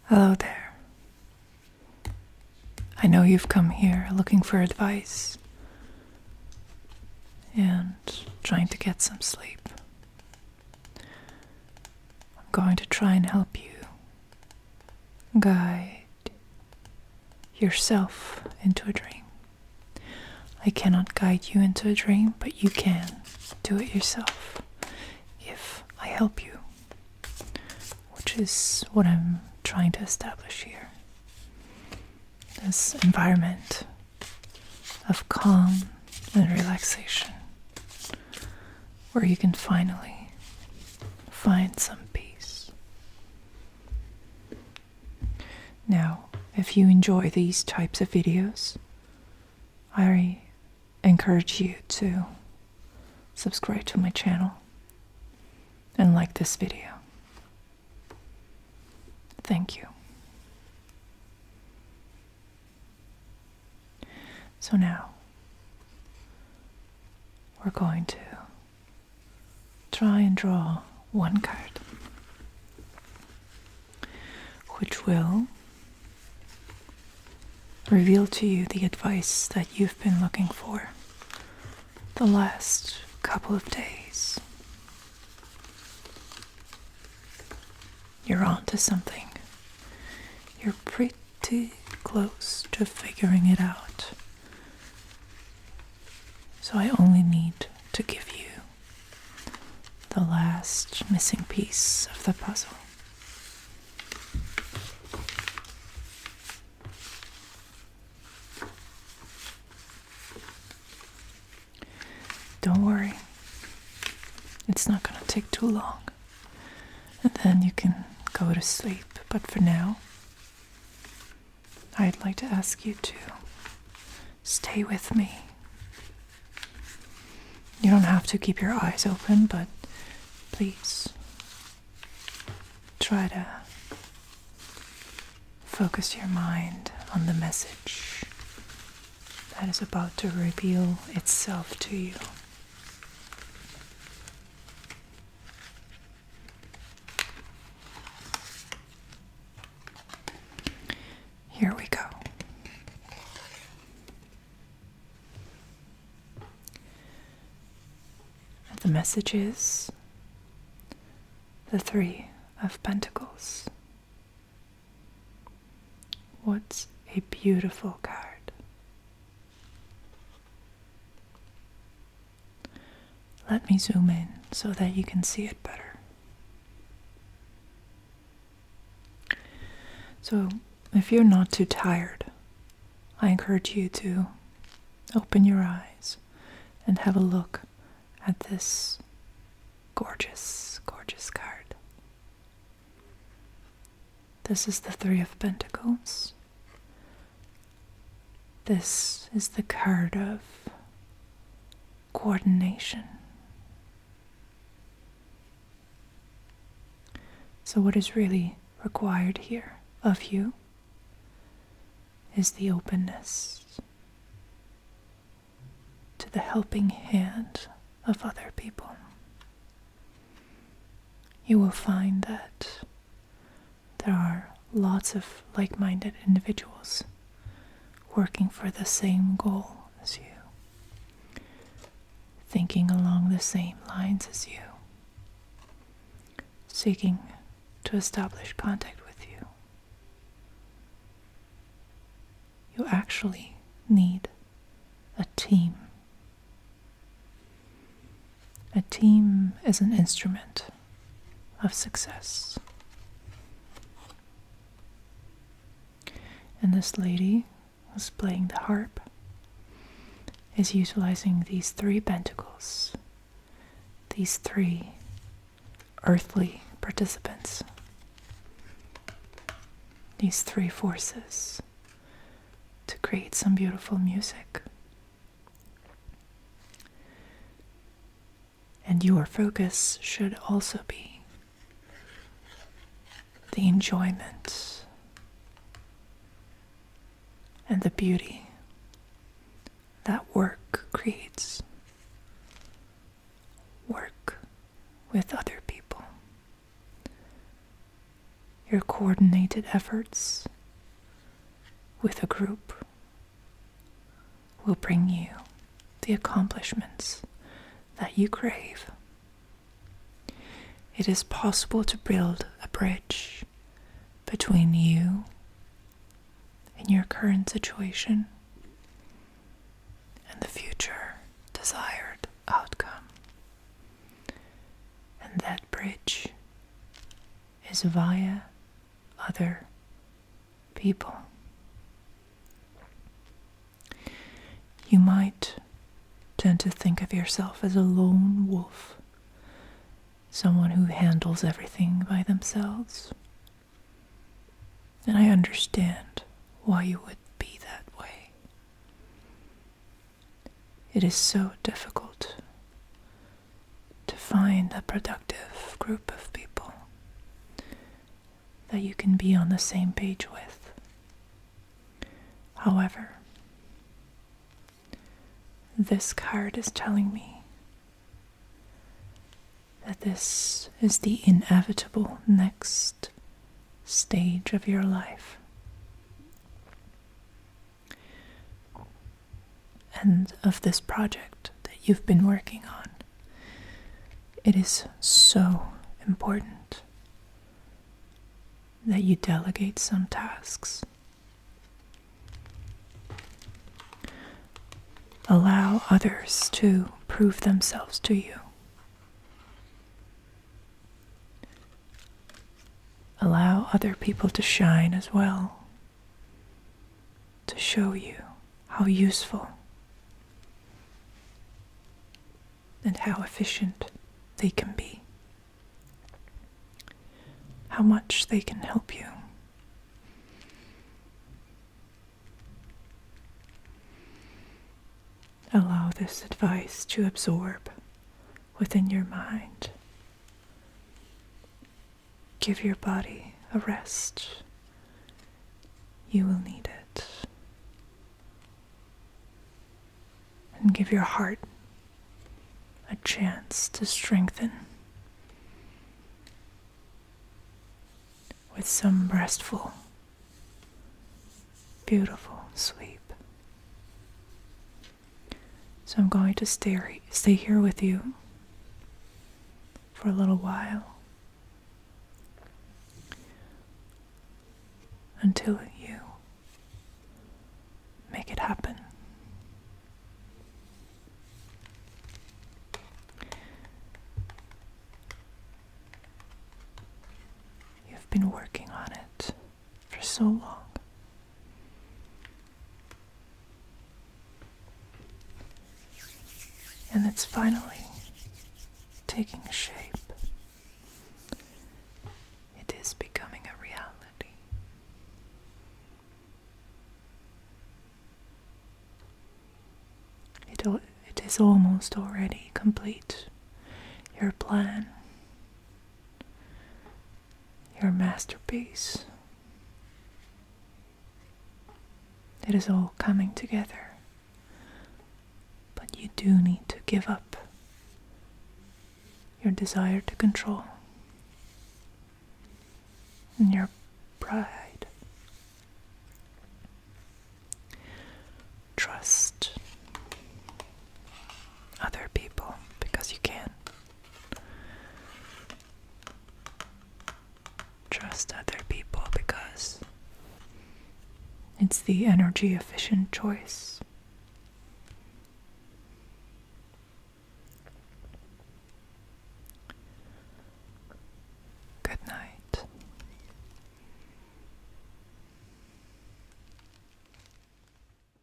Hello there. I know you've come here looking for advice and trying to get some sleep. I'm going to try and help you guide yourself into a dream. I cannot guide you into a dream, but you can do it yourself if I help you, which is what I'm trying to establish here. This environment of calm and relaxation where you can finally find some peace. Now, if you enjoy these types of videos, I encourage you to subscribe to my channel and like this video. Thank you. So now, we're going to try and draw one card, which will reveal to you the advice that you've been looking for the last couple of days. You're on to something. You're pretty close to figuring it out. So I only need to give you the last missing piece of the puzzle. Don't worry, it's not going to take too long, and then you can go to sleep. But for now, I'd like to ask you to stay with me. You don't have to keep your eyes open, but please try to focus your mind on the message that is about to reveal itself to you. Here we go. The message is the Three of Pentacles. What a beautiful card. Let me zoom in so that you can see it better. So, if you're not too tired, I encourage you to open your eyes and have a look at this gorgeous, gorgeous card. This is the Three of Pentacles. This is the card of coordination. So what is really required here of you is the openness to the helping hand of other people. You will find that there are lots of like-minded individuals working for the same goal as you, thinking along the same lines as you, seeking to establish contact with you. You actually need a team. A team is an instrument of success. And this lady who's playing the harp is utilizing these three pentacles, these three earthly participants, these three forces to create some beautiful music. And your focus should also be the enjoyment and the beauty that work creates. Work with other people. your coordinated efforts with a group will bring you the accomplishments that you crave. It is possible to build a bridge between you and your current situation and the future desired outcome. And that bridge is via other people. You might tend to think of yourself as a lone wolf, someone who handles everything by themselves. And I understand why you would be that way. It is so difficult to find a productive group of people that you can be on the same page with. However, this card is telling me that this is the inevitable next stage of your life. And of this project that you've been working on. It is so important that you delegate some tasks. Allow others to prove themselves to you. Allow other people to shine as well, to show you how useful and how efficient they can be, how much they can help you. Allow this advice to absorb within your mind. Give your body a rest. You will need it. And give your heart a chance to strengthen with some restful, beautiful sleep. So I'm going to stay here with you for a little while until you make it happen. You've been working on it for so long. And it's finally taking shape. It is becoming a reality. It is almost already complete. Your plan, your masterpiece. It is all coming together. But you do need to give up your desire to control and your pride. Trust other people because you can. Trust other people because it's the energy efficient choice